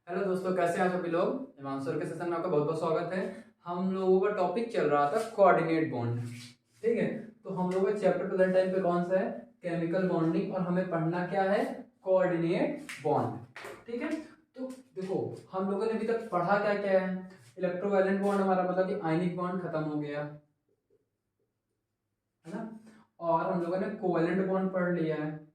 Hello दोस्तों, कैसे हैं आप सभी लोग। हिमांशु के सेशन में आपका बहुत बहुत स्वागत है। हम लोगों का टॉपिक चल रहा था कोऑर्डिनेट बॉन्ड। ठीक है, तो हम लोगों का चैप्टर प्रेजेंट टाइम पे कौन सा है? Chemical bonding. और हमें पढ़ना क्या है? Coordinate bond. ठीक है, तो देखो हम लोगों ने अभी तक पढ़ा क्या क्या है। इलेक्ट्रोवैलेंट बॉन्ड हमारा मतलब कि आयनिक बॉन्ड खत्म हो गया है ना। और हम लोगों ने कोवैलेंट बॉन्ड पढ़ लिया है।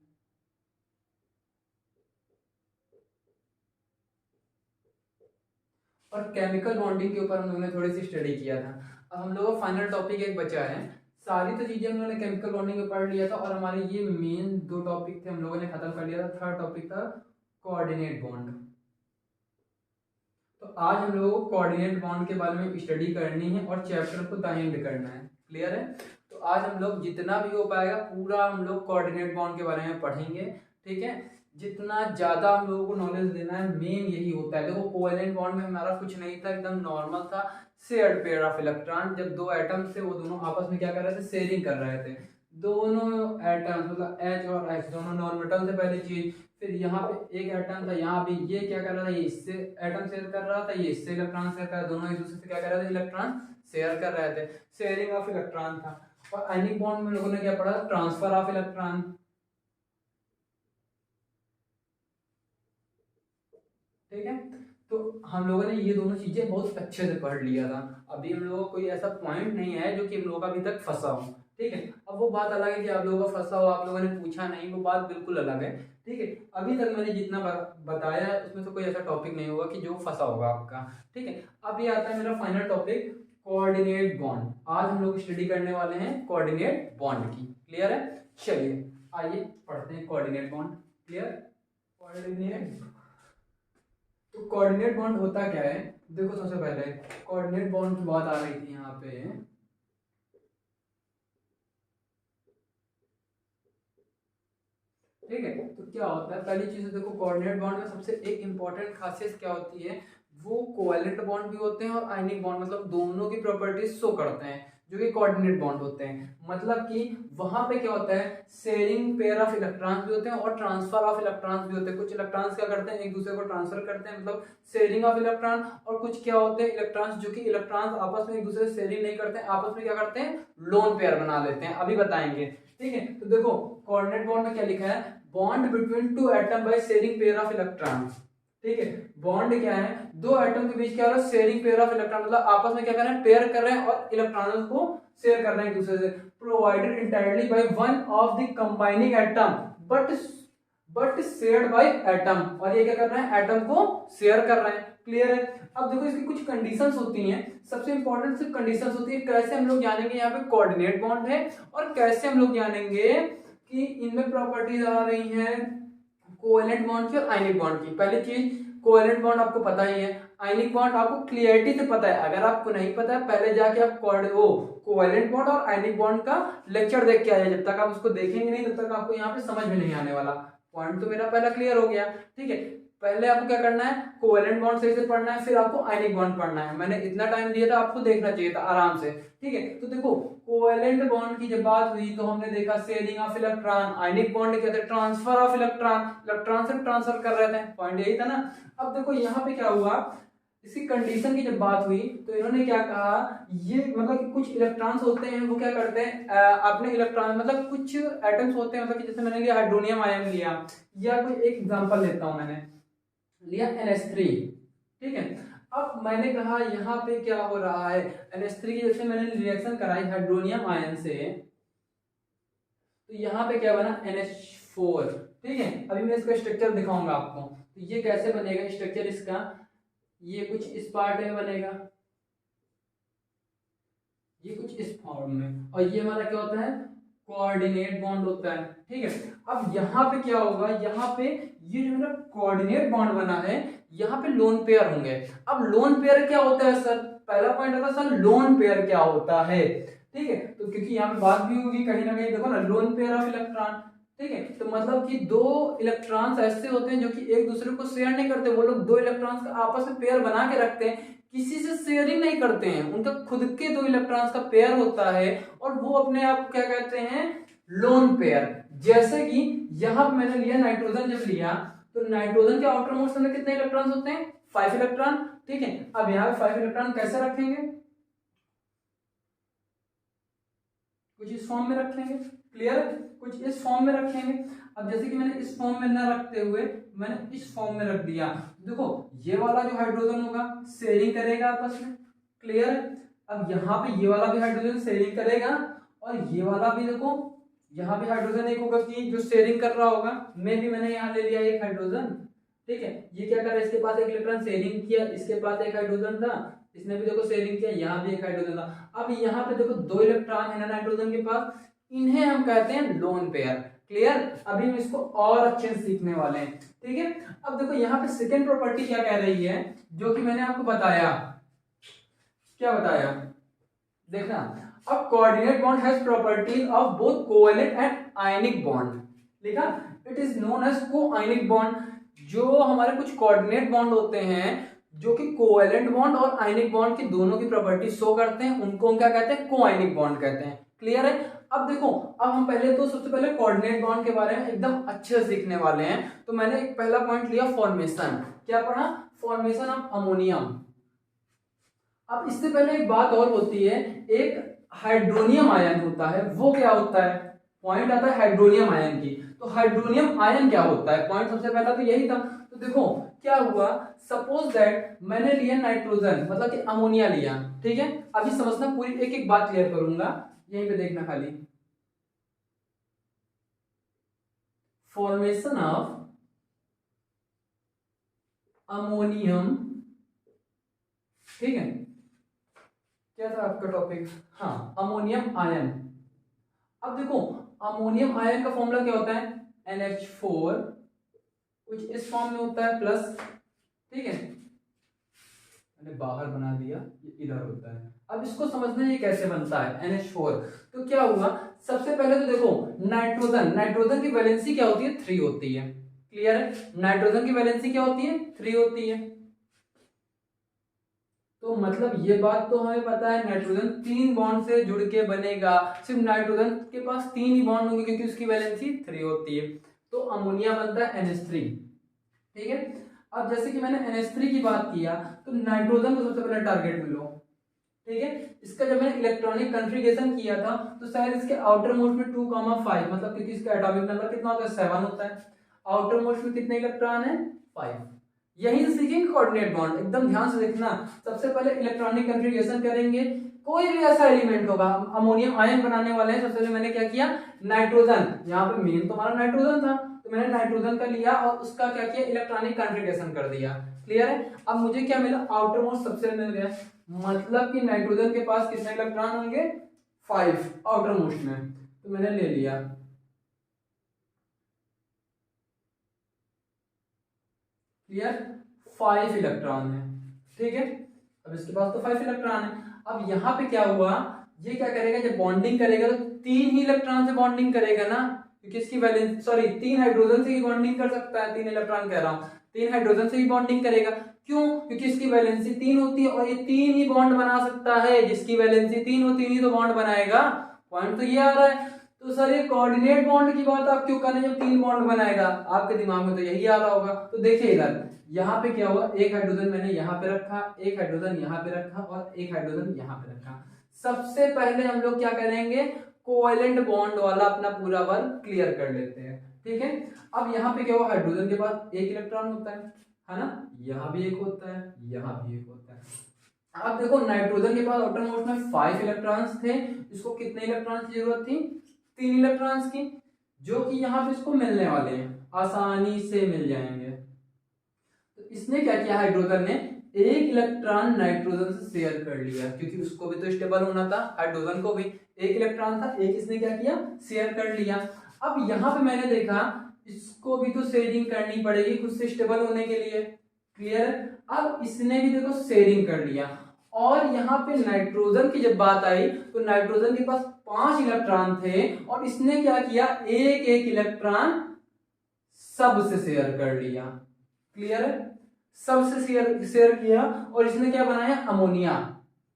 और केमिकल बॉन्डिंग के ऊपर हम लोगों ने थोड़ी सी स्टडी किया था। अब हम लोगों का फाइनल टॉपिक एक बचा है। सारी तो चीजें हम लोगों ने केमिकल बॉन्डिंग में पढ़ लिया था और हमारे ये मेन दो टॉपिक थे हम लोगों ने खत्म कर लिया था। थर्ड टॉपिक था कोऑर्डिनेट बॉन्ड। तो आज हम लोगों को कोऑर्डिनेट बॉन्ड के बारे में स्टडी करनी है और चैप्टर को द एंड करना है। क्लियर है? तो आज हम लोग जितना भी हो पाएगा पूरा हम लोग कोऑर्डिनेट बॉन्ड के बारे में पढ़ेंगे। ठीक है, जितना ज्यादा हम लोगों को नॉलेज देना है मेन यही होता है। देखो कोवैलेंट बॉन्ड में हमारा कुछ नहीं था, एकदम नॉर्मल था। शेयर्ड पेयर ऑफ इलेक्ट्रॉन, जब दो एटम थे वो दोनों आपस में क्या कर रहे थे? शेयरिंग कर रहे थे। दोनों एटम्स मतलब H और H दोनों नॉन मेटल थे पहली चीज। फिर यहाँ पे एक एटम था, यहाँ भी ये क्या कर रहा था? ये इससे एटम शेयर कर रहा था, ये इससे इलेक्ट्रॉन शेयर कर रहा था। दोनों एक दूसरे से क्या कर रहे थे? इलेक्ट्रॉन शेयर कर रहे थे। शेयरिंग ऑफ इलेक्ट्रॉन था। और आयनिक बॉन्ड में लोगों ने क्या पढ़ा? Transfer of electron. ठीक है, तो हम लोगों ने ये दोनों चीजें बहुत अच्छे से पढ़ लिया था। अभी हम लोगों को कोई ऐसा पॉइंट नहीं है जो कि हम लोगों का अभी तक फंसा हो। ठीक है, अब वो बात अलग है कि आप लोगों का फंसा हो, आप लोगों ने पूछा नहीं, वो बात बिल्कुल अलग है। ठीक है, अभी तक मैंने जितना बताया है उसमें से कोई ऐसा टॉपिक नहीं होगा कि जो फंसा होगा आपका। ठीक है, अब ये आता है मेरा फाइनल टॉपिक कोऑर्डिनेट बॉन्ड। आज हम लोग स्टडी करने वाले हैं कोऑर्डिनेट बॉन्ड की। क्लियर है? चलिए आइए पढ़ते हैं कोऑर्डिनेट बॉन्ड। क्लियर? कोऑर्डिनेट, तो कोऑर्डिनेट बॉन्ड होता क्या है? देखो सबसे पहले कोऑर्डिनेट बॉन्ड की बात आ रही थी यहाँ पे। ठीक है, तो क्या होता है पहली चीज देखो, कोऑर्डिनेट बॉन्ड में सबसे एक इंपॉर्टेंट खासियत क्या होती है? वो कोवैलेंट बॉन्ड भी होते हैं और आयनिक बॉन्ड, मतलब दोनों की प्रॉपर्टीज शो करते हैं जो कि कोऑर्डिनेट बॉन्ड होते हैं। मतलब कि वहां पे क्या होता है? शेयरिंग पेयर ऑफ इलेक्ट्रॉन्स भी होते हैं और ट्रांसफर ऑफ इलेक्ट्रॉन्स भी होते हैं। कुछ इलेक्ट्रॉन्स क्या करते हैं? एक दूसरे को ट्रांसफर करते हैं, मतलब शेयरिंग ऑफ इलेक्ट्रॉन। और कुछ क्या होते हैं? इलेक्ट्रॉन्स जो कि इलेक्ट्रॉन्स आपस में एक दूसरे से शेयरिंग नहीं करते हैं, आपस में क्या करते हैं? लोन पेयर बना लेते हैं। अभी बताएंगे। ठीक है, तो देखो कोऑर्डिनेट बॉन्ड में क्या लिखा है? Bond between two atom by sharing pair of electrons. ठीक है, बॉन्ड क्या है? दो एटम के बीच क्या हो रहा है? शेयरिंग पेयर ऑफ इलेक्ट्रॉन, मतलब आपस में क्या कर रहे हैं? पेयर कर रहे हैं और इलेक्ट्रॉनों को शेयर कर रहे हैं एक दूसरे से। Provided entirely by one of the combining atom but shared by atom. और ये क्या कर रहे हैं? एटम को शेयर कर रहे हैं। क्लियर है? अब देखो इसकी कुछ कंडीशंस होती हैं। सबसे इंपॉर्टेंट सिर्फ कंडीशंस होती है। कैसे हम लोग जानेंगे यहाँ पे कोऑर्डिनेट बॉन्ड है, और कैसे हम लोग जानेंगे कि इनमें प्रॉपर्टीज आ रही हैं कोवैलेंट बॉन्ड की और आयनिक बॉन्ड की। पहली चीज, कोवैलेंट बॉन्ड आपको पता ही है, आयनिक बॉन्ड आपको क्लियरिटी से पता है। अगर आपको नहीं पता है पहले जाके आप वो कोवैलेंट बॉन्ड और आयनिक बॉन्ड का लेक्चर देख के आइए। जब तक आप उसको देखेंगे नहीं तब तक आपको यहाँ पे समझ में नहीं आने वाला। पॉइंट तो मेरा पहला क्लियर हो गया। ठीक है, पहले आपको क्या करना है? कोवैलेंट बॉन्ड सही से पढ़ना है, फिर आपको आयनिक बॉन्ड पढ़ना है। मैंने इतना टाइम दिया था, आपको देखना चाहिए था आराम से। ठीक है, तो देखो कोवैलेंट बॉन्ड की जब बात हुई तो हमने देखा sharing of electron. Ionic bond क्या थे? ट्रांसफर ऑफ इलेक्ट्रॉन, इलेक्ट्रॉन से ट्रांसफर कर रहे थे। पॉइंट यही था ना। अब देखो यहाँ पे क्या हुआ, इसकी कंडीशन की जब बात हुई तो इन्होंने क्या कहा? ये मतलब कि कुछ इलेक्ट्रॉन्स होते हैं वो क्या करते हैं? अपने इलेक्ट्रॉन मतलब कुछ एटम्स होते हैं, मतलब कि जैसे मैंने लिया हाइड्रोनियम आयन लिया, या कोई एक एग्जांपल लेता हूं, मैंने लिया NH3। ठीक है, अब मैंने कहा यहाँ पे क्या हो रहा है? NH3 की जैसे मैंने रिएक्शन कराई हाइड्रोनियम आयन से, तो यहाँ पे क्या बना? NH4। ठीक है, अभी मैं इसका स्ट्रक्चर दिखाऊंगा आपको। तो ये कैसे बनेगा स्ट्रक्चर इसका? ये कुछ इस पार्ट में बनेगा, ये कुछ इस फॉर्म में, और ये हमारा क्या होता है? कोऑर्डिनेट बॉन्ड होता है। ठीक है, अब यहाँ पे क्या होगा? यहाँ पे ये जो मेरा कोऑर्डिनेट बॉन्ड बना है यहाँ पे लोन पेयर होंगे। अब लोन पेयर क्या होता है सर? पहला पॉइंट आता है सर लोन पेयर क्या होता है। ठीक है, तो क्योंकि यहाँ पे बात भी होगी कहीं ना कहीं, देखो ना लोन पेयर ऑफ इलेक्ट्रॉन। ठीक है, तो मतलब कि दो इलेक्ट्रॉन्स ऐसे होते हैं जो कि एक दूसरे को शेयर नहीं करते। वो लोग दो इलेक्ट्रॉन्स का आपस में पेयर बना के रखते हैं, किसी से शेयरिंग नहीं करते हैं। उनका खुद के दो इलेक्ट्रॉन्स का पेयर होता है और वो अपने आप को क्या कहते हैं? Lone pair. जैसे कि यहां पे मैंने लिया नाइट्रोजन, जब लिया तो नाइट्रोजन के आउटर मोस्ट में कितने इलेक्ट्रॉन होते हैं? 5 इलेक्ट्रॉन। ठीक है, अब यहाँ पे 5 इलेक्ट्रॉन कैसे रखेंगे? कुछ इस फॉर्म में रखेंगे, क्लियर है? कुछ इस फॉर्म में रखेंगे। अब जैसे कि मैंने इस फॉर्म में न रखते हुए मैंने इस फॉर्म में रख दिया, देखो ये वाला जो हाइड्रोजन होगा शेयरिंग करेगा आपस में, क्लियर है? अब यहाँ पे ये वाला भी हाइड्रोजन शेयरिंग करेगा और ये वाला भी, देखो यहाँ भी हाइड्रोजन एक होगा कि जो शेयरिंग कर रहा होगा। मैंने यहाँ ले लिया एक हाइड्रोजन, ठीक है, ये क्या कर रहा है, इसके पास एक इलेक्ट्रॉन शेयरिंग किया, इसके पास एक हाइड्रोजन था, इसने भी देखो शेयरिंग किया, यहाँ भी एक हाइड्रोजन था। अब यहाँ पे देखो 2 इलेक्ट्रॉन है ना नाइट्रोजन के पास, इन्हें हम कहते हैं लोन पेयर, क्लियर? अभी हम इसको और अच्छे से सीखने वाले हैं, ठीक है? अब देखो यहाँ पे सेकेंड प्रॉपर्टी क्या कह रही है, जो कि मैंने आपको बताया, क्या बताया, देखना। अब coordinate bond has property of both covalent and ionic bond, लिखा, it is known as coionic bond. जो हमारे कुछ कोऑर्डिनेट बॉन्ड होते हैं जो कि कोवैलेंट बॉन्ड और आयनिक बॉन्ड की दोनों की प्रॉपर्टी शो करते हैं, उनको हम क्या कहते हैं? कोआयनिक बॉन्ड कहते हैं, क्लियर है? अब देखो, अब हम पहले तो सबसे पहले कोऑर्डिनेट बॉन्ड के बारे में एकदम अच्छे से सीखने वाले हैं। तो मैंने एक पहला पॉइंट लिया फॉर्मेशन, क्या पढ़ा? Formation of ammonium. अब इससे पहले एक बात और होती है, एक हाइड्रोनियम आयन होता है, वो क्या होता है? पॉइंट आता है हाइड्रोनियम आयन की। तो हाइड्रोनियम आयन क्या होता है? पॉइंट सबसे पहला तो यही था। तो देखो क्या हुआ, सपोज दैट मैंने लिया नाइट्रोजन, मतलब कि अमोनिया लिया, ठीक है? अभी समझना, पूरी एक एक बात क्लियर करूंगा, यहीं पे देखना खाली। फॉर्मेशन ऑफ अमोनियम, ठीक है, क्या था आपका टॉपिक? हाँ, अमोनियम आयन। अब देखो अमोनियम आयन का फॉर्मूला क्या होता है? NH4, कुछ इस फॉर्म में होता है प्लस, ठीक है, मैंने बाहर बना दिया, ये इधर होता है। अब इसको समझना ये कैसे बनता है NH4। तो क्या हुआ, सबसे पहले तो देखो नाइट्रोजन की वैलेंसी क्या होती है? 3 होती है, क्लियर है? नाइट्रोजन की वैलेंसी क्या होती है? 3 होती है। तो मतलब ये बात तो हमें पता है, नाइट्रोजन 3 बॉन्ड से जुड़ के बनेगा, सिर्फ नाइट्रोजन के पास 3 ही बॉन्ड होंगे क्योंकि उसकी वैलेंसी 3 होती है। तो अमोनिया बनता है NH3, ठीक है? अब जैसे कि मैंने NH3 की बात किया, तो नाइट्रोजन को सबसे पहले टारगेट में लो, ठीक है? इसका जब मैंने इलेक्ट्रॉनिक कॉन्फ़िगरेशन किया था तो शायद इसके आउटर मोस्ट में 2,5, मतलब क्योंकि इसका एटॉमिक नंबर कितना होता है? 7 होता है। आउटर मोस्ट में कितने इलेक्ट्रॉन है? 5। यहीं से सीखेंगे कोऑर्डिनेट बॉन्ड, एकदम ध्यान से देखना। सबसे पहले इलेक्ट्रॉनिक कॉन्फ़िगरेशन करेंगे, कोई भी ऐसा एलिमेंट होगा, अमोनियम आयन बनाने वाले हैं। सबसे पहले मैंने क्या किया, नाइट्रोजन, यहाँ पे मेन तो हमारा नाइट्रोजन था, तो मैंने नाइट्रोजन का लिया और उसका क्या किया, इलेक्ट्रॉनिक कॉन्फ़िगरेशन कर दिया, क्लियर है? अब मुझे क्या मिला, आउटर मोस्ट सबसे मिल गया, मतलब कि नाइट्रोजन के पास कितने इलेक्ट्रॉन होंगे? 5 आउटर मोस्ट में, तो मैंने ले लिया, क्लियर? 5 इलेक्ट्रॉन है, ठीक है? अब इसके पास तो 5 इलेक्ट्रॉन है। अब यहाँ पे क्या हुआ, ये क्या करेगा, जब बॉन्डिंग करेगा तो 3 ही इलेक्ट्रॉन से बॉन्डिंग करेगा ना, क्योंकि इसकी वैलेंस 3 हाइड्रोजन से ही बॉन्डिंग कर सकता है, 3 इलेक्ट्रॉन कह रहा हूँ, 3 हाइड्रोजन से ही बॉन्डिंग करेगा। क्यों? क्योंकि इसकी वैलेंसी 3 होती है और ये 3 ही बॉन्ड बना सकता है, जिसकी वैलेंसी 3 हो 3 ही तो बॉन्ड बनाएगा। पॉइंट तो ये आ रहा है। तो सर ये कोऑर्डिनेट बॉन्ड की बात आप क्यों कर रहे हैं, जब 3 बॉन्ड बनाएगा? आपके दिमाग में तो यही आ रहा होगा। तो देखिए इधर यहाँ पे क्या हुआ, एक हाइड्रोजन मैंने यहाँ पे रखा, एक हाइड्रोजन यहाँ पे रखा और एक हाइड्रोजन यहाँ पे रखा। सबसे पहले हम लोग क्या करेंगे, कोवैलेंट बॉन्ड वाला अपना पूरा वर्क क्लियर कर लेते हैं, ठीक है? अब यहाँ पे क्या हुआ, हाइड्रोजन के पास 1 इलेक्ट्रॉन होता है ना? यहाँ भी 1 होता है, यहाँ भी 1 होता है। अब देखो नाइट्रोजन के पास आउटर मोस्ट में 5 इलेक्ट्रॉन्स थे, इसको कितने इलेक्ट्रॉन्स की जरूरत थी? 3 इलेक्ट्रॉन्स की, जो कि यहाँ पे इसको मिलने वाले हैं, आसानी से मिल जाएंगे। तो इसने क्या किया, हाइड्रोजन ने 1 इलेक्ट्रॉन नाइट्रोजन से शेयर कर लिया, क्योंकि उसको भी तो स्टेबल होना था, हाइड्रोजन को भी 1 इलेक्ट्रॉन था, एक इसने क्या किया, शेयर कर लिया। अब यहाँ पे मैंने देखा इसको भी तो शेयरिंग करनी पड़ेगी खुद से स्टेबल होने के लिए, क्लियर? अब इसने भी देखो शेयरिंग कर लिया। और यहाँ पे नाइट्रोजन की जब बात आई तो नाइट्रोजन के पास 5 इलेक्ट्रॉन थे और इसने क्या किया, एक एक इलेक्ट्रॉन सबसे शेयर कर लिया, क्लियर है? सबसे शेयर किया और इसने क्या बनाया, अमोनिया।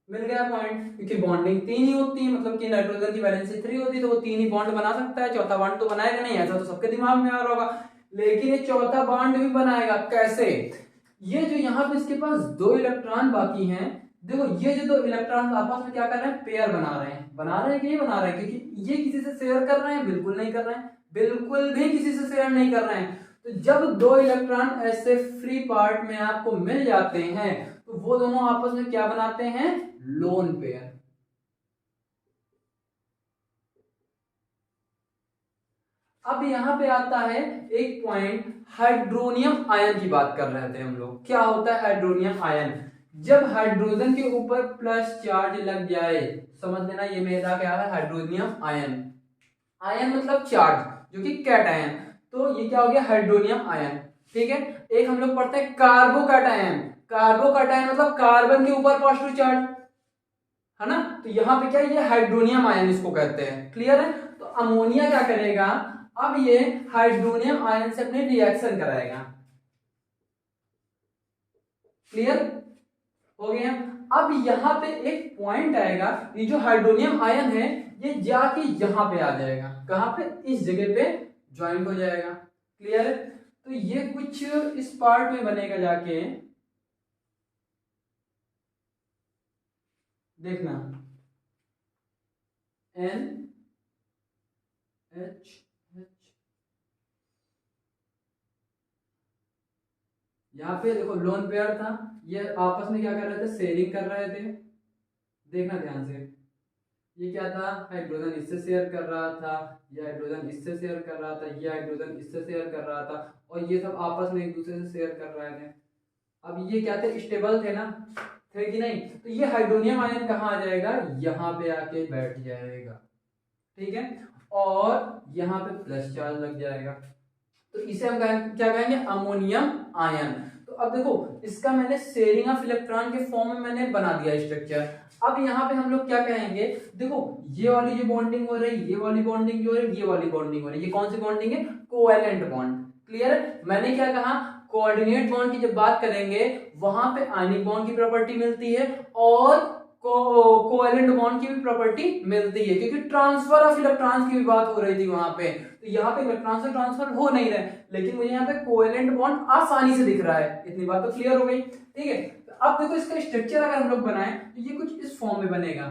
मिल गया पॉइंट, क्योंकि बॉन्डिंग 3 ही होती है, मतलब कि नाइट्रोजन की वैलेंसी 3 होती है, तो वो 3 ही बॉन्ड बना सकता है, चौथा बॉन्ड तो बनाएगा नहीं, ऐसा तो सबके दिमाग में आ रहा होगा। लेकिन ये चौथा बॉन्ड भी बनाएगा। कैसे? ये जो यहाँ पे इसके पास दो इलेक्ट्रॉन बाकी हैं, देखो ये जो दो इलेक्ट्रॉन आपस में क्या कर रहे हैं, पेयर बना रहे हैं। बना रहे हैं कि नहीं बना रहे हैं? क्योंकि ये किसी से शेयर कर रहे हैं? बिल्कुल नहीं कर रहे हैं, बिल्कुल भी किसी से शेयर नहीं कर रहे हैं। तो जब दो इलेक्ट्रॉन ऐसे फ्री पार्ट में आपको मिल जाते हैं तो वो दोनों आपस में क्या बनाते हैं, लोन पेयर। अब यहां पे आता है एक पॉइंट, हाइड्रोनियम आयन की बात कर रहे थे हम लोग। क्या होता है हाइड्रोनियम आयन? जब हाइड्रोजन के ऊपर प्लस चार्ज लग जाए, समझ लेना ये मेरा क्या है, हाइड्रोनियम आयन। आयन मतलब चार्ज, जो कि कैटायन, तो ये क्या हो गया, हाइड्रोनियम आयन। ठीक है। एक हम लोग पढ़ते हैं कार्बोकैटायन। कार्बोकैटायन मतलब कार्बन के ऊपर पॉजिटिव चार्ज, है ना। तो यहाँ पे क्या है, ये हाइड्रोनियम आयन इसको कहते हैं। क्लियर है? तो अमोनिया क्या करेगा, अब ये हाइड्रोनियम आयन से अपने रिएक्शन कराएगा। क्लियर हो गया? अब यहाँ पे एक पॉइंट आएगा, ये जो हाइड्रोनियम आयन है ये जाके यहाँ पे आ जाएगा। कहाँ पे? इस जगह पे ज्वाइंट हो जाएगा। क्लियर है? तो ये कुछ इस पार्ट में बनेगा जाके, देखना, NH यहाँ पे देखो लोन पेयर था, ये आपस में क्या कर रहे थे, शेयरिंग कर रहे थे। देखना ध्यान से, ये क्या था, हाइड्रोजन इससे शेयर कर रहा था, ये हाइड्रोजन इससे शेयर कर रहा था, ये हाइड्रोजन इससे शेयर कर रहा था, और ये सब आपस में एक दूसरे से शेयर कर रहे थे। अब ये क्या थे, स्टेबल थे ना, थे कि नहीं? तो ये हाइड्रोनियम आयन कहाँ आ जाएगा, यहाँ पे आके बैठ जाएगा। ठीक है। और यहाँ पे प्लस चार्ज लग जाएगा, तो इसे हम क्या कहेंगे, अमोनियम आयन। तो अब देखो इसका मैंने शेयरिंग ऑफ इलेक्ट्रॉन के फॉर्म में मैंने बना दिया स्ट्रक्चर। अब यहाँ पे हम लोग क्या कहेंगे, देखो ये वाली जो बॉन्डिंग हो रही है, ये वाली बॉन्डिंग जो हो रही है, ये वाली बॉन्डिंग हो रही है, ये कौन सी बॉन्डिंग है, कोवैलेंट बॉन्ड। क्लियर है? मैंने क्या कहा, कोऑर्डिनेट बॉन्ड की जब बात करेंगे वहां पे आयनिक बॉन्ड की प्रॉपर्टी मिलती है और कोवैलेंट बॉन्ड की भी प्रॉपर्टी मिलती है, क्योंकि ट्रांसफर ऑफ इलेक्ट्रॉन्स की भी बात हो रही थी वहां पे। तो यहाँ पे इलेक्ट्रॉन से ट्रांसफर हो नहीं रहे, लेकिन मुझे यहाँ पे कोवैलेंट बॉन्ड आसानी से दिख रहा है। इतनी बात तो क्लियर हो गई। ठीक है। तो अब देखो इसका स्ट्रक्चर अगर हम लोग बनाए तो ये कुछ इस फॉर्म में बनेगा।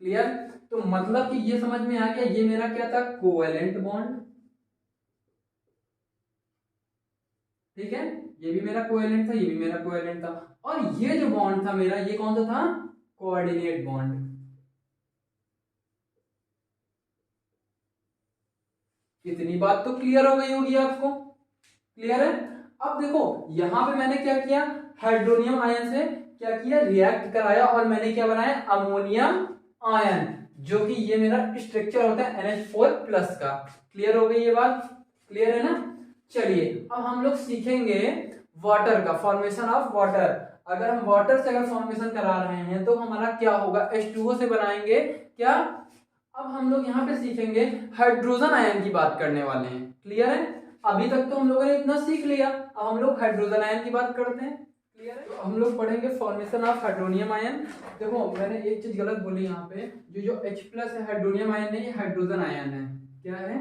क्लियर? तो मतलब कि ये समझ में आ गया, ये मेरा क्या था, कोवैलेंट बॉन्ड। ठीक है, ये भी मेरा कोवैलेंट था, ये भी मेरा कोवैलेंट था, और ये जो बॉन्ड था मेरा, ये कौन सा था, कोऑर्डिनेट बॉन्ड। इतनी बात तो क्लियर हो गई होगी आपको। क्लियर है? अब देखो यहां पे मैंने क्या किया, हाइड्रोनियम आयन से क्या किया, रिएक्ट कराया, और मैंने क्या बनाया, अमोनियम आयन, जो कि ये मेरा स्ट्रक्चर होता है NH4+ का। क्लियर हो गई ये बात? क्लियर है ना? चलिए अब हम लोग सीखेंगे वाटर का, फॉर्मेशन ऑफ वाटर। अगर हम वाटर से अगर फॉर्मेशन करा रहे हैं तो हमारा क्या होगा, H2O से बनाएंगे क्या। अब हम लोग यहाँ पे सीखेंगे हाइड्रोजन आयन की बात करने वाले हैं। क्लियर है? अभी तक तो हम लोगों ने इतना सीख लिया, अब हम लोग हाइड्रोजन आयन की बात करते हैं। क्लियर है? तो हम लोग पढ़ेंगे फॉर्मेशन ऑफ हाइड्रोनियम आयन। देखो मैंने एक चीज गलत बोली यहाँ पे, जो H+ है हाइड्रोनियम आयन नहीं, हाइड्रोजन आयन है। क्या है?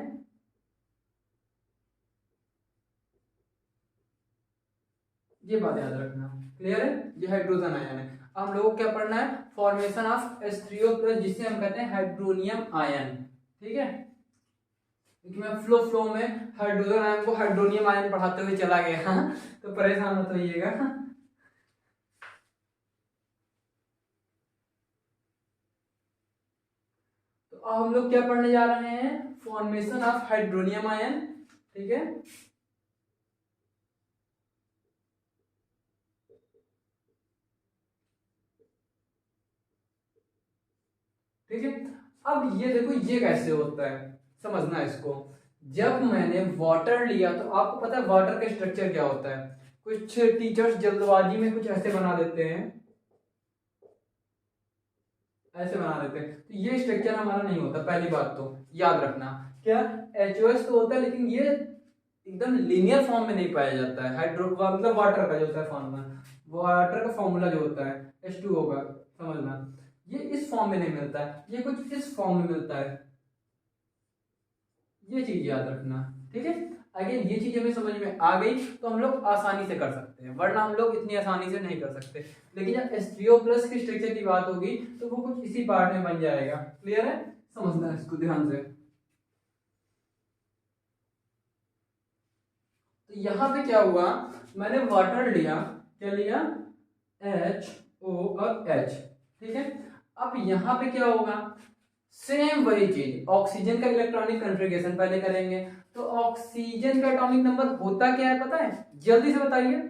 ये बात याद रखना। क्लियर है? ये हाइड्रोजन आयन है। अब हम लोगों को क्या पढ़ना है, फॉर्मेशन ऑफ H3O+, जिसे हम कहते हैं हाइड्रोनियम आयन। ठीक है, क्योंकि मैं फ्लो में हाइड्रोजन आयन को हाइड्रोनियम आयन पढ़ाते हुए चला गया, तो परेशान मत होइएगा। तो अब हम लोग क्या पढ़ने जा रहे हैं, फॉर्मेशन ऑफ हाइड्रोनियम आयन। ठीक है, ठीक है। अब ये देखो ये कैसे होता है, समझना इसको। जब मैंने वाटर लिया तो आपको पता है वाटर का स्ट्रक्चर क्या होता है, कुछ टीचर्स जल्दबाजी में कुछ ऐसे बना देते हैं, ऐसे बना देते हैं, तो ये स्ट्रक्चर हमारा नहीं होता। पहली बात तो याद रखना, क्या HOS तो होता है लेकिन ये एकदम लीनियर फॉर्म में नहीं पाया जाता है। हाइड्रो मतलब वाटर का जो होता है फॉर्मूला, वाटर का फॉर्मूला जो होता है H2O का, समझना ये इस फॉर्म में नहीं मिलता है, ये कुछ इस फॉर्म में मिलता है, ये चीज याद रखना, ठीक है। अगर ये चीज हमें समझ में आ गई तो हम लोग आसानी से कर सकते हैं, वरना हम लोग इतनी आसानी से नहीं कर सकते। लेकिन जब H3O+ के स्ट्रक्चर की बात होगी तो वो कुछ इसी पार्ट में बन जाएगा। क्लियर है, समझना है इसको ध्यान से। तो यहाँ पे क्या हुआ, मैंने वाटर लिया, क्या लिया, HO और H, ठीक है। अब यहाँ पे क्या होगा, सेम वही चीज, ऑक्सीजन का इलेक्ट्रॉनिक कॉन्फ़िगरेशन पहले करेंगे। तो ऑक्सीजन का एटॉमिक नंबर होता क्या है पता है, जल्दी से बताइए,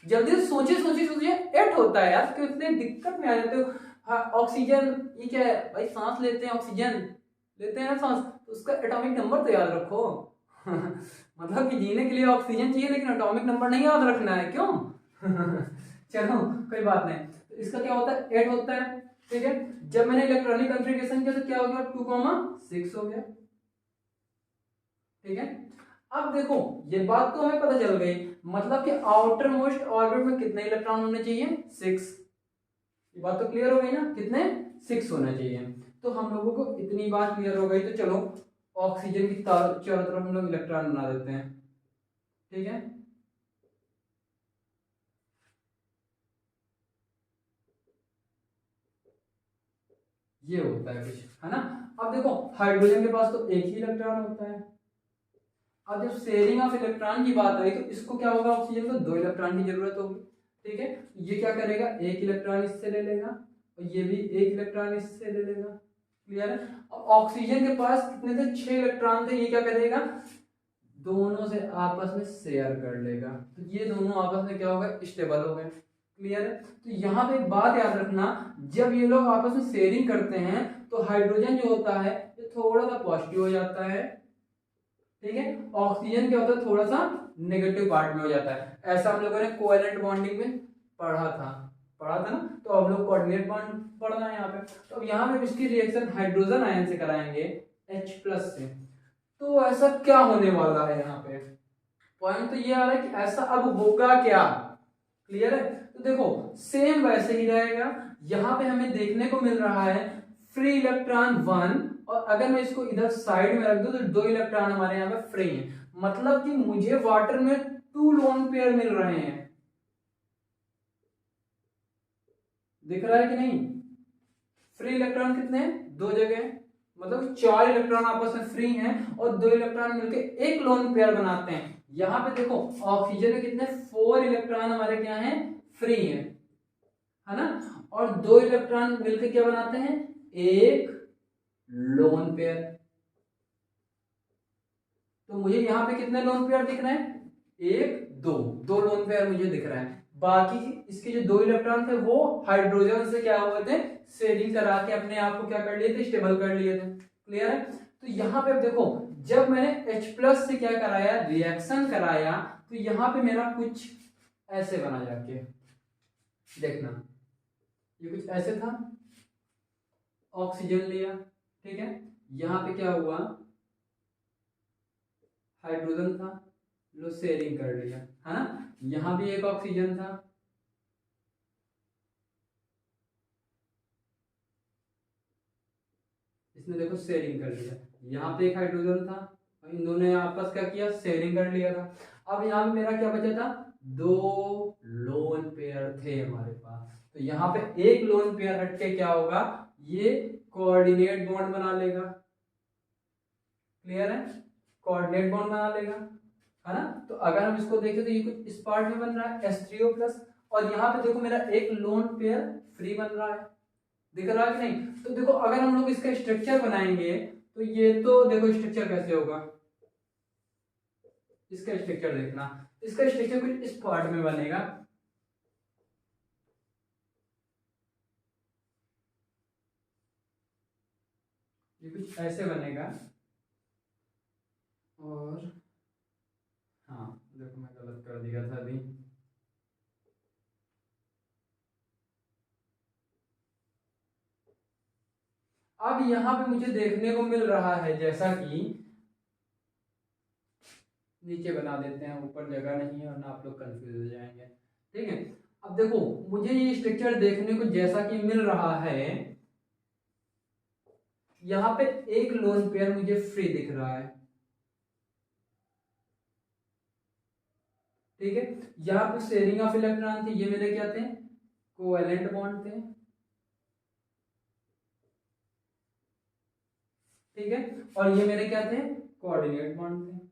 जल्दी से सोचिए सोचिए सोचिए। 8 होता है यार, क्यों इतने दिक्कत में आ जाते हो। हाँ, ऑक्सीजन ये क्या है भाई, सांस लेते हैं, ऑक्सीजन लेते हैं ना सांस, तो उसका एटॉमिक नंबर तो याद रखो। मतलब कि जीने के लिए ऑक्सीजन चाहिए, लेकिन एटॉमिक नंबर नहीं याद रखना है, क्यों? चलो कोई बात नहीं। तो इसका क्या होता है, 8 होता है, ठीक है। जब मैंने इलेक्ट्रॉनिक कॉन्फ़िगरेशन किया तो क्या हो गया, 2,6 हो गया, ठीक है। अब देखो ये बात तो हमें पता चल गई, मतलब कि आउटर मोस्ट ऑर्बिट में कितने इलेक्ट्रॉन होने चाहिए, 6। ये बात तो क्लियर हो गई ना, कितने, 6 होना चाहिए। तो हम लोगों को इतनी बात क्लियर हो गई, तो चलो ऑक्सीजन की चारों तरफ हम लोग इलेक्ट्रॉन बना देते हैं, ठीक है। ये होता है कुछ, है ना। अब देखो हाइड्रोजन के पास तो एक ही इलेक्ट्रॉन होता है। अब जब शेयरिंग ऑफ इलेक्ट्रॉन की बात आई तो इसको क्या होगा, ऑक्सीजन को 2 इलेक्ट्रॉन की जरूरत होगी, ठीक है। ये क्या करेगा, एक इलेक्ट्रॉन इससे ले लेगा और ये भी एक इलेक्ट्रॉन इससे ले लेगा। क्लियर है। अब ऑक्सीजन के पास कितने थे, 6 इलेक्ट्रॉन थे, ये क्या करेगा, दोनों से आपस में शेयर कर लेगा, तो ये दोनों आपस में क्या होगा, स्टेबल हो गए। क्लियर है। तो यहाँ पे एक बात याद रखना, जब ये लोग आपस में शेयरिंग करते हैं तो हाइड्रोजन जो होता है ये थोड़ा सा पॉजिटिव हो जाता है, ठीक है। ऑक्सीजन क्या होता है, थोड़ा सा नेगेटिव पार्ट में हो जाता है। ऐसा हम लोगों ने कोवेलेंट बॉन्डिंग में पढ़ा था ना। तो हम लोग कोऑर्डिनेट बॉन्ड पढ़ना है यहाँ पे। तो अब यहाँ पे इसकी रिएक्शन हाइड्रोजन आयन से कराएंगे H+ से, तो ऐसा क्या होने वाला है, यहाँ पे पॉइंट तो ये आ रहा है कि ऐसा अब होगा क्या। क्लियर है। तो देखो सेम वैसे ही रहेगा, यहाँ पे हमें देखने को मिल रहा है फ्री इलेक्ट्रॉन 1, और अगर मैं इसको इधर साइड में रख दूं तो 2 इलेक्ट्रॉन हमारे यहाँ पे फ्री हैं, मतलब कि मुझे वाटर में 2 लोन पेयर मिल रहे हैं। दिख रहा है कि नहीं, फ्री इलेक्ट्रॉन कितने हैं, 2 जगह, मतलब 4 इलेक्ट्रॉन आपस में फ्री हैं और 2 इलेक्ट्रॉन मिलके एक लोन पेयर बनाते हैं। यहाँ पे देखो ऑक्सीजन में कितने, 4 इलेक्ट्रॉन हमारे क्या हैं, फ्री हैं, है ना, और 2 इलेक्ट्रॉन मिलके क्या बनाते हैं, एक लोन पेयर। तो मुझे यहाँ पे कितने लोन पेयर दिख रहे हैं, 1 2 लोन पेयर मुझे दिख रहा है। बाकी इसके जो 2 इलेक्ट्रॉन थे वो हाइड्रोजन से क्या हुए थे, शेयरिंग करा के अपने आप को क्या कर लिए थे, स्टेबल कर लिए थे। क्लियर है। तो यहाँ पे देखो जब मैंने H+ से क्या कराया, रिएक्शन कराया, तो यहाँ पे मेरा कुछ ऐसे बना, जाके देखना, ये कुछ ऐसे था, ऑक्सीजन लिया, ठीक है। यहाँ पे क्या हुआ, हाइड्रोजन था, लो शेयरिंग कर लिया, है ना। यहाँ भी एक ऑक्सीजन था, इसने देखो शेयरिंग कर लिया, यहाँ पे एक हाइड्रोजन था और इन दोनों ने आपस क्या किया, शेयरिंग कर लिया था। अब यहाँ पे मेरा क्या बचा था, 2 लोन पेयर थे हमारे पास, तो यहाँ पे एक लोन पेयर हटके क्या होगा, ये कोऑर्डिनेट बॉन्ड बना लेगा। क्लियर है, कोऑर्डिनेट बॉन्ड बना लेगा, है ना। तो अगर हम इसको देखें तो ये कुछ इस पार्ट में बन रहा है H3O+, और यहाँ पे देखो मेरा एक लोन पेयर फ्री बन रहा है, दिख रहा है कि नहीं। तो देखो अगर हम लोग इसका स्ट्रक्चर बनाएंगे तो ये तो देखो स्ट्रक्चर कैसे होगा, इसका स्ट्रक्चर देखना, इसका स्ट्रक्चर कुछ इस पार्ट में बनेगा, ये कुछ ऐसे बनेगा, और हाँ देखो मैं गलत कर दिया था अभी, अब यहाँ पे मुझे देखने को मिल रहा है जैसा कि, नीचे बना देते हैं, ऊपर जगह नहीं है वरना आप लोग कंफ्यूज हो जाएंगे, ठीक है। अब देखो मुझे ये स्ट्रक्चर देखने को जैसा कि मिल रहा है, यहाँ पे एक लोन पेयर मुझे फ्री दिख रहा है, ठीक है। यहाँ पे शेयरिंग ऑफ इलेक्ट्रॉन थे, ये मेरे क्या थे, कोवेलेंट बॉन्ड थे, ठीक है। और ये मेरे क्या थे, कोऑर्डिनेट बॉन्ड थे।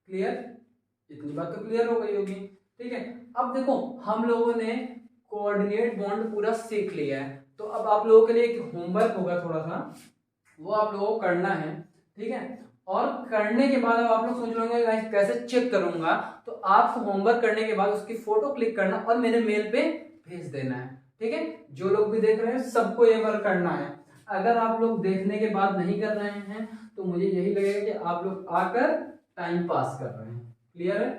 क्लियर, इतनी बात तो क्लियर हो गई होगी, ठीक है। अब देखो हम लोगों ने कोऑर्डिनेट बॉन्ड पूरा सीख लिया है, तो अब आप लोगों के लिए एक होमवर्क होगा थोड़ा सा, वो आप लोगों को करना है, ठीक है। और करने के बाद अब आप लोग सोच रहे होंगे कैसे चेक करूंगा, तो आप होमवर्क करने के बाद उसकी फोटो क्लिक करना और मेरे मेल पे भेज देना है, ठीक है। जो लोग भी देख रहे हैं सबको ये वर्क करना है। अगर आप लोग देखने के बाद नहीं कर रहे हैं तो मुझे यही लगेगा कि आप लोग आकर टाइम पास कर रहे हैं। क्लियर है,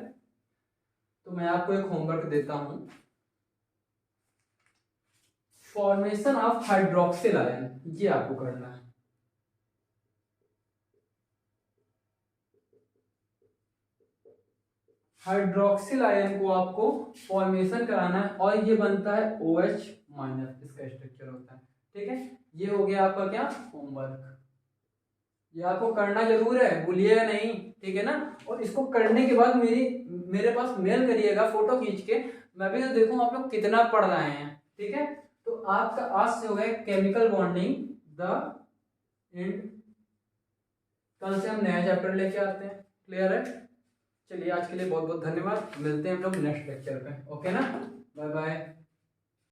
तो मैं आपको एक होमवर्क देता हूं, फॉर्मेशन ऑफ हाइड्रोक्सिल आयन, ये आपको करना है। हाइड्रोक्सिल आयन को आपको फॉर्मेशन कराना है और ये बनता है OH माइनस, इसका स्ट्रक्चर होता है, ठीक है। ये हो गया आपका क्या, होमवर्क। ये आपको करना जरूर है, भूलिएगा नहीं, ठीक है ना। और इसको करने के बाद मेरे पास मेल करिएगा फोटो खींच के, मैं भी तो देखूं आप लोग कितना पढ़ रहे हैं, ठीक है। तो आपका आज से हो गया केमिकल बॉन्डिंग द एंड, कल से हम नया चैप्टर लेके आते हैं। क्लियर है, चलिए आज के लिए बहुत बहुत धन्यवाद, मिलते हैं हम लोग नेक्स्ट लेक्चर पे, ओके ना, बाय बाय।